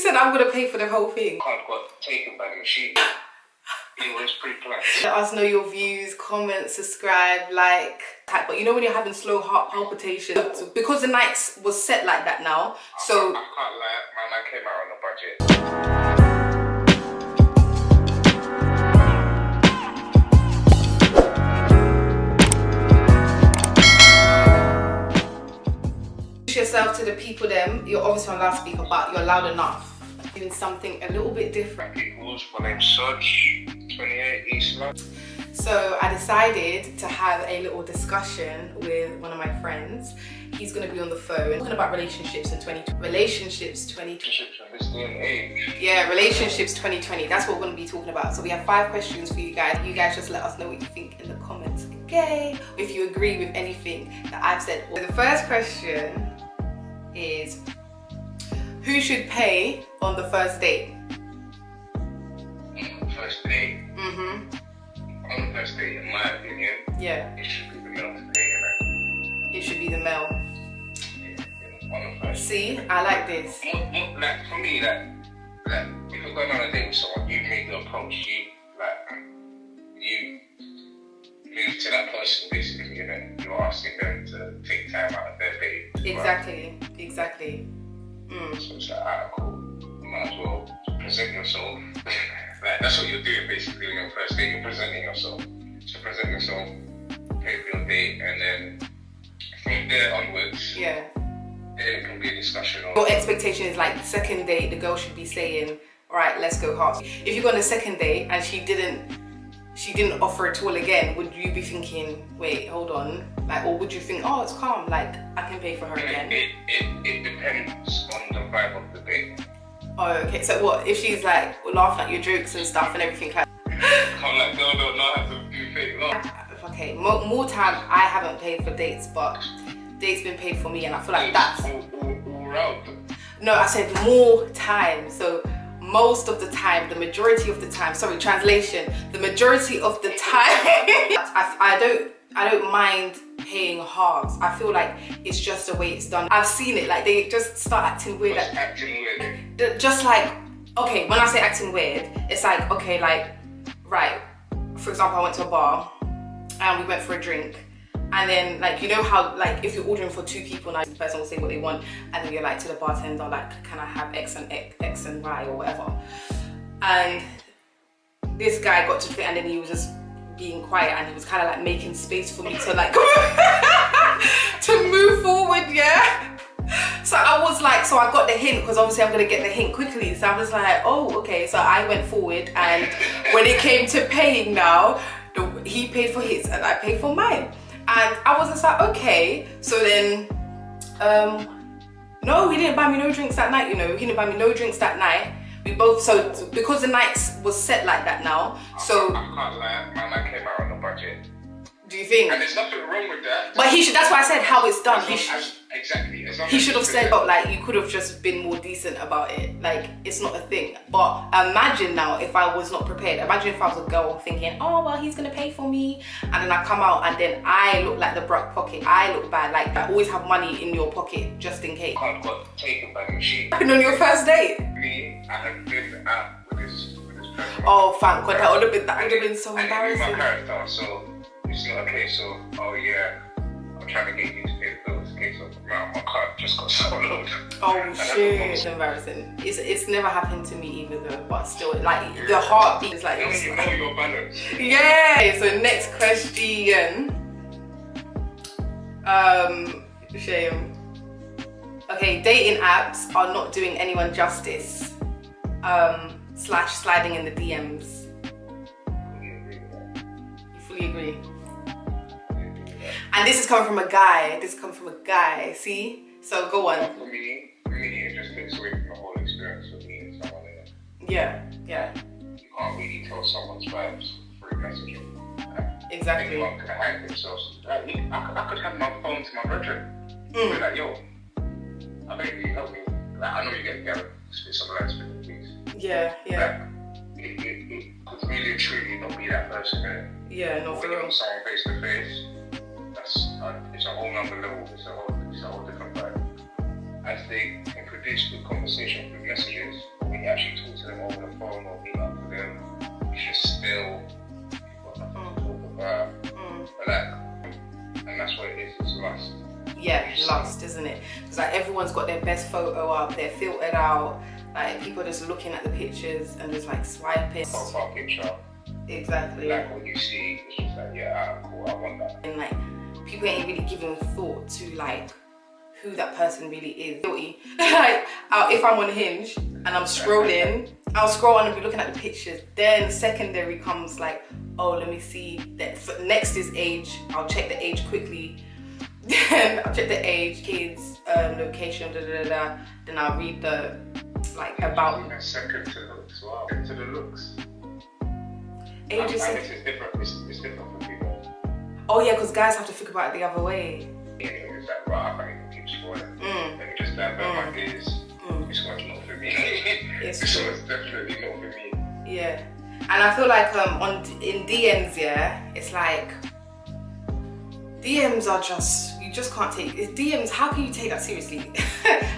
said I'm gonna pay for the whole thing. Card got taken by the machine. It was pre-planned. Let us know your views, comment, subscribe, like. But you know when you're having slow heart palpitations, because the nights was set like that now, so... I can't lie, my man came out on a budget. Introduce yourself to the people them. You're obviously on loudspeaker, but you're loud enough. Doing something a little bit different. People's, my name's Sodge, 28 East London. So I decided to have a little discussion with one of my friends. He's going to be on the phone talking about relationships in 2020. Relationships 2020. Relationships in this day and age. Yeah, relationships 2020. That's what we're going to be talking about. So we have 5 questions for you guys. You guys just let us know what you think in the comments, okay? If you agree with anything that I've said. So the first question is, who should pay on the first date? First date? Mm-hmm. On the first date, in my opinion, yeah, it should be the male to pay, innit? It should be the male. Yeah, on the first See, date. I like this. Like, for me, like, if you're going on a date with someone, you make the approach, you move to that person, basically, and then you're asking them to take time out of their day. Exactly, exactly. So it's like, alright, cool. You might as well present yourself. Like, that's what you're doing basically on your first date. You're presenting yourself. So present yourself, pay for your date, and then from there onwards, Yeah. then it can be a discussion on. Your expectation is like the second date, the girl should be saying, all right, let's go hard. If you go on the second date and she didn't offer at all again, would you be thinking, wait, hold on, like, or would you think, oh, it's calm, like I can pay for her again? It depends on the vibe of the date. Oh, okay. So what if she's like laughing at your jokes and stuff and everything like? I'm like, no, not have to do fake love. Okay, more time I haven't paid for dates, but dates been paid for me, and I feel like that's all round. No, I said more time. So most of the time, the majority of the time. Sorry, translation. The majority of the time, I don't mind paying halves. I feel like it's just the way it's done. I've seen it, like they just start acting weird. Like, acting weird. Just like, okay, when I say acting weird, it's like, okay, like, right, for example, I went to a bar and we went for a drink, and then, like, you know how, like, if you're ordering for 2 people, now the person will say what they want, and then you're like to the bartender, like, can I have X and Y or whatever? And this guy got to fit, and then he was just being quiet, and he was kind of like making space for me to like to move forward, yeah. So I was like, so I got the hint, because obviously I'm gonna get the hint quickly. So I was like, oh, okay. So I went forward, and when it came to paying now, he paid for his and I paid for mine. And I was just like, okay. So then, no, he didn't buy me no drinks that night, you know. He didn't buy me no drinks that night. We both, so because the nights was set like that now, so... I can't lie, my man came out on a budget. Do you think? And there's nothing wrong with that. But he should, that's why I said how it's done. Exactly. He should have said, oh, like, you could have just been more decent about it. Like, it's not a thing. But imagine now if I was not prepared. Imagine if I was a girl thinking, oh, well, he's going to pay for me. And then I come out and then I look like the broke pocket. I look bad. Like, I always have money in your pocket just in case. Card got taken by the machine. And on your first date? Me, I had been out with this person. Oh, thank God. That would have been so I embarrassing. knew my character, so it's not a case of, oh yeah, I'm trying to get you to pay the bills. It's a case of, my card just got swallowed. Oh shit, it's embarrassing. It's never happened to me either though, but still, like, the heartbeat is like... You know your balance. Yeah, so next question. Shame. Okay, dating apps are not doing anyone justice. / sliding in the DMs. You fully agree? And this is coming from a guy. See? So go on. For me, it just takes away from the whole experience of meeting someone. Yeah. You can't really tell someone's vibes through messaging. Exactly. Anyone can hide themselves. Like, I could have my phone to my brother. Be like, yo, I beg you, help me. Like, I know you get together. Spit some lines for me, please. Yeah. It could really truly not be that person. Yeah, no, for when real. you're someone face to face, it's a whole nother level. It's a whole different vibe. As they can produce good conversation through messages or their best photo up, they're filtered out, like people are just looking at the pictures and just like swiping. Profile picture. Exactly. Like what you see, it's just like, yeah, cool, I want that. And like people ain't really giving thought to like who that person really is. Like if I'm on Hinge and I'm scrolling, I'll scroll on and be looking at the pictures. Then secondary comes like, oh, let me see that. Next is age. I'll check the age quickly. Then I'll check the age, kids, location, Then I'll read the like about. And second to the looks, wow. To the looks. Age is different. It's different for people. Oh yeah, because guys have to think about it the other way. Anyway, it's like, right, I can't even keep scrolling. Let me just stand by my days. This one's not for me. This one's definitely not for me. Yeah, and I feel like in DMs, yeah, it's like DMs are just, you just can't take DMs. How can you take that seriously?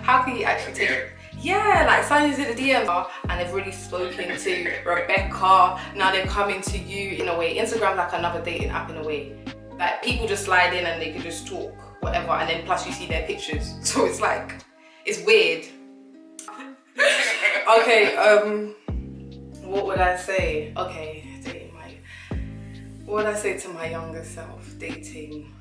How can you actually take it? Yeah, like signing to the DMs and they've already spoken to Rebecca. Now they're coming to you in a way. Instagram's like another dating app in a way. Like people just slide in and they can just talk, whatever, and then plus you see their pictures. So it's like, it's weird. Okay, what would I say? Okay, dating what would I say to my younger self? Dating.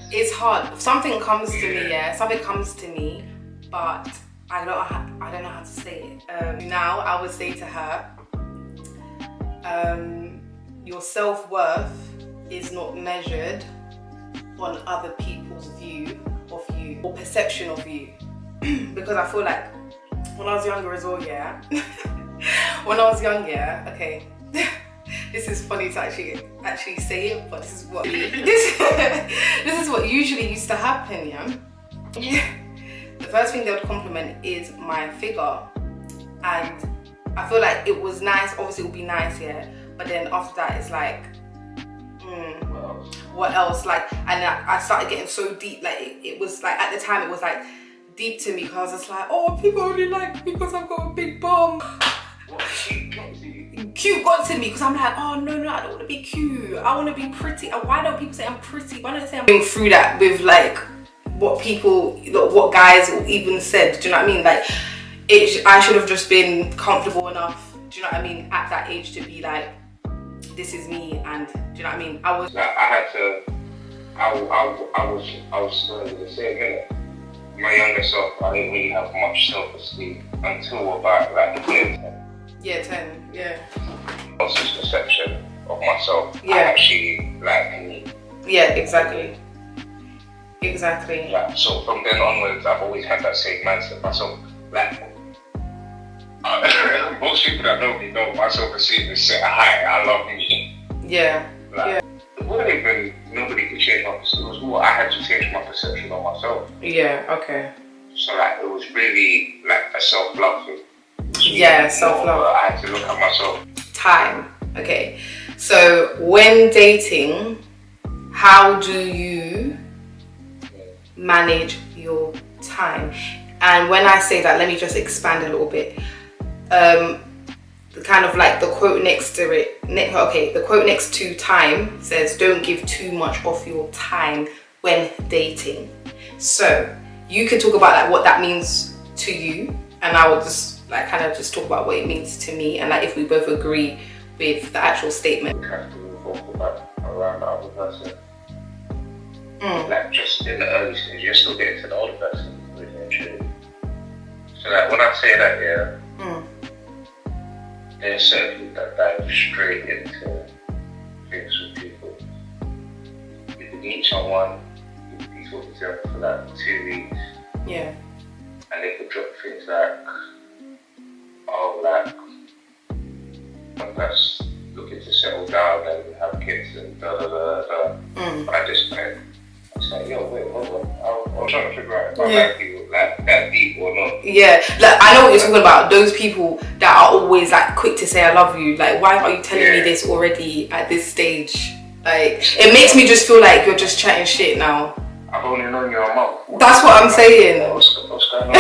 It's hard. Something comes to me, yeah. Something comes to me, but I don't know how to say it. Now I would say to her, your self-worth is not measured on other people's view of you or perception of you. Because I feel like when I was younger as well, yeah. When I was young, yeah, okay. This is funny to actually say it, but this is what this is what usually used to happen, yeah. The first thing they would compliment is my figure, and I feel like it was nice. Obviously, it would be nice, yeah. But then after that, it's like, what else? Like, and I started getting so deep. Like it was like at the time, it was like deep to me because I was just like, oh, people only like me because I've got a big bum. Cute got to me because I'm like, oh no, I don't want to be cute. I want to be pretty. Why don't people say I'm pretty? Why don't they say I'm going through that with like what guys even said? Do you know what I mean? Like, I should have just been comfortable enough. Do you know what I mean? At that age to be like, this is me, and do you know what I mean? I was going to say again. My younger self, I didn't really have much self-esteem until about like year 10. Yeah, 10, yeah. I was this perception of myself. Yeah. I actually like me. Yeah, exactly. Exactly. Like, so from then onwards, I've always had that same mindset myself. Like, most people that know me know my self-esteem is set high. I love me. Yeah. Like, yeah. It wasn't even nobody could change my perception. It was more I had to change my perception of myself. Yeah. Okay. So like it was really like a self-love thing. Yeah, self-love. I had to look at myself. Time. Okay. So when dating, how do you manage your time? And when I say that, let me just expand a little bit. Kind of like the quote next to it. Okay, the quote next to time says, "Don't give too much of your time when dating." So you can talk about like what that means to you, and I will just like kind of just talk about what it means to me, and like if we both agree with the actual statement. You have to revolve around the other person. Like just in the early stage, you're still getting to the older person, really and truly. So like when I say that, yeah, there's certain people that dive straight into things with people. You can meet someone, you can be talking to them for like 2 weeks. Yeah. And they could drop things like, oh, like, one that's looking to settle down and have kids and da da da da. But I just like, I was like, yo, wait, hold on. I'm trying to figure out if I like you like that deep or not. Yeah, like I know what you're talking about. Those people that are always like quick to say I love you. Like, why are you telling me this already at this stage? Like, it makes me just feel like you're just chatting shit now. I've only known you a month. That's what I'm saying. What's going on?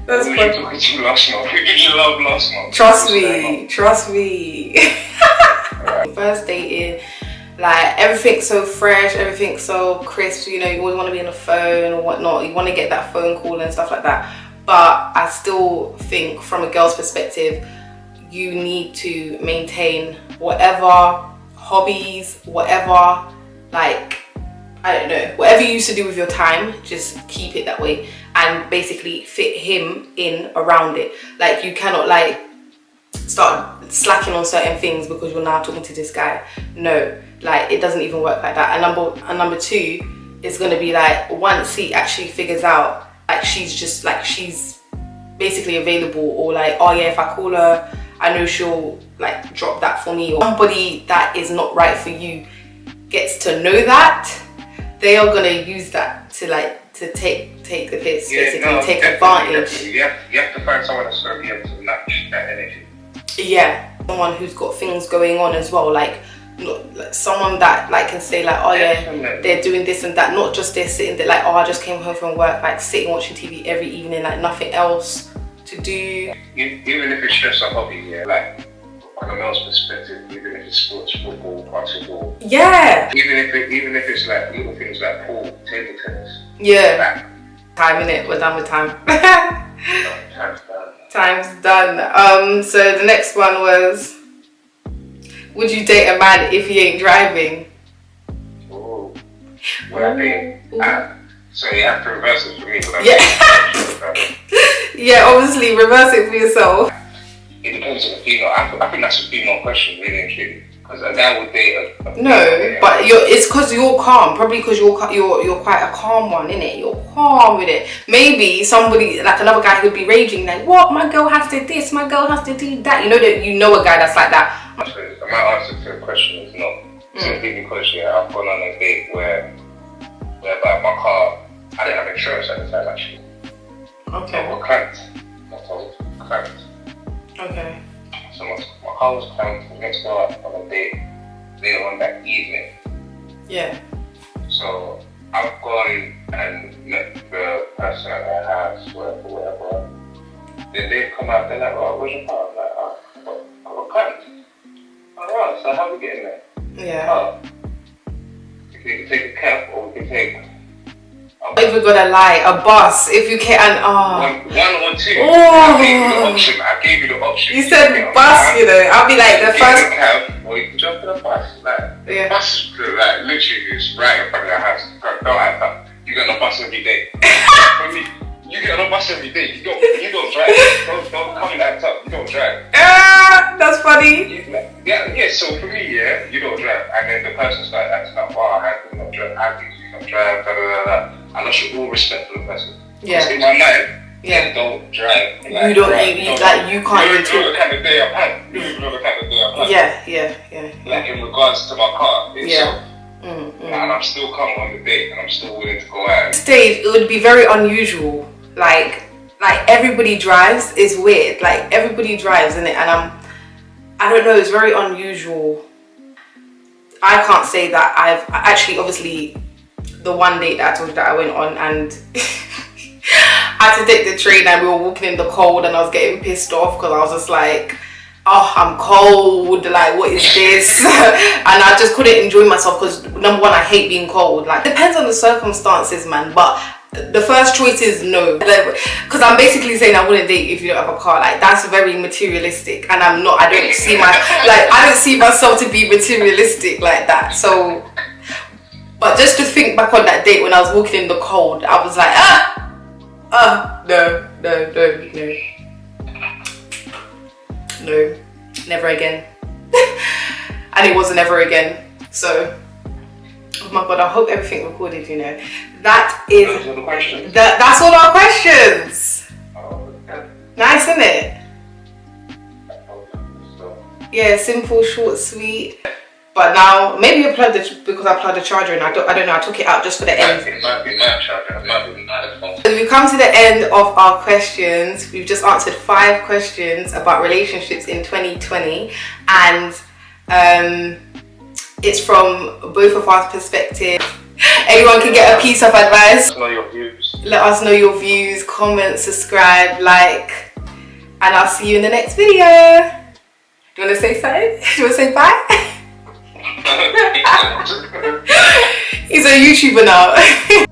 That's funny. You last month. You love last month. Trust me. First dating. Like everything's so fresh, everything's so crisp, you know, you always want to be on the phone or whatnot, you want to get that phone call and stuff like that. But I still think from a girl's perspective, you need to maintain whatever hobbies, whatever, like, I don't know, whatever you used to do with your time, just keep it that way and basically fit him in around it. Like, you cannot like start slacking on certain things because you're now talking to this guy. No, like it doesn't even work like that. And number two is going to be like, once he actually figures out like she's basically available, or like, oh yeah, if I call her I know she'll like drop that for me, or somebody that is not right for you gets to know that, they are going to use that to like to take the piss, take advantage. You have to find someone that's going to be able to match that energy. Yeah, someone who's got things going on as well, like someone that like can say like, oh yeah, they're doing this and that, not just they're sitting there like, oh I just came home from work, like sitting watching TV every evening, like nothing else to do. Even if it's just a hobby, yeah, like on a male's perspective, even if it's sports, football, basketball, yeah, even if it's like little things like pool, table tennis, yeah, time in it, we're done with time. Time's done. So the next one was, would you date a man if he ain't driving? Oh, well, I think so you have to reverse it for me. Yeah, obviously reverse it for yourself. It depends on the female. I think that's a female question, really and truly. Because a guy would date a no, but it's because you're calm. Probably because you're quite a calm one, innit? You're calm with it. Maybe somebody like another guy who'd be raging like, what? My girl has to this. My girl has to do that. You know a guy that's like that. So my answer to the question is no. Simply because I've gone on a date whereby my car, I didn't have insurance at the time actually. Okay. I got clamped. I told clamped. Okay. So my car was clamped. I was meant to go out on a date later on that evening. Yeah. So I've gone and met the person at their house, whatever. Then they've come out, they're like, oh, where's your car? I'm like, oh, I got clamped. Alright, so how are we getting there? Yeah. Oh, we can take a cab or we can take... I'm not even gonna lie, a bus, if you can, and one or two. Oh. I gave you the option. You said bus, you know, I'll be like the first... You can cab or you can jump in a bus. Like, yeah. The bus is like, literally is right in front of your house. Don't act up. You get on a bus every day. For me, you get on a bus every day. You don't drive. Don't come and act up. You don't drive. That's funny. Yeah, so for me, yeah, you don't drive. And then the person started acting up, wow, how do you not drive? How do you not drive? Da, da, da, da. And I should all respect for the person. Yeah. Because in my mind, yeah, don't drive. Like, you don't, you can't even talk. You know the kind of day I've had. You know the kind of day I've had. Yeah. Like in regards to my car itself. Yeah. And I'm still coming on the date and I'm still willing to go out. Stage, it would be very unusual. Like everybody drives is weird. Like everybody drives, innit? And I don't know, it's very unusual. I can't say that I've actually, obviously, the one date that I told you that I went on and I had to take the train and we were walking in the cold and I was getting pissed off because I was just like, oh, I'm cold, like what is this? And I just couldn't enjoy myself because number one, I hate being cold. Like, it depends on the circumstances, man, but the first choice is no, because I'm basically saying I wouldn't date if you don't have a car. Like, that's very materialistic, and I don't see myself to be materialistic like that. So, but just to think back on that date when I was walking in the cold, I was like, no, never again. And it wasn't ever again. So, oh my god, I hope everything recorded, you know. That is, those are the questions. That's all our questions. Oh, okay. Nice, isn't it? So, Yeah, simple, short, sweet. But now, maybe I plugged it because I plugged the charger and I don't know, I took it out just for the end. it might be my charger, it might be my phone. So we've come to the end of our questions. We've just answered 5 questions about relationships in 2020, and it's from both of our perspectives. Everyone can get a piece of advice. Let us know your views. Let us know your views, comment, subscribe, like, and I'll see you in the next video. Do you want to say something? Do you want to say bye? He's a YouTuber now.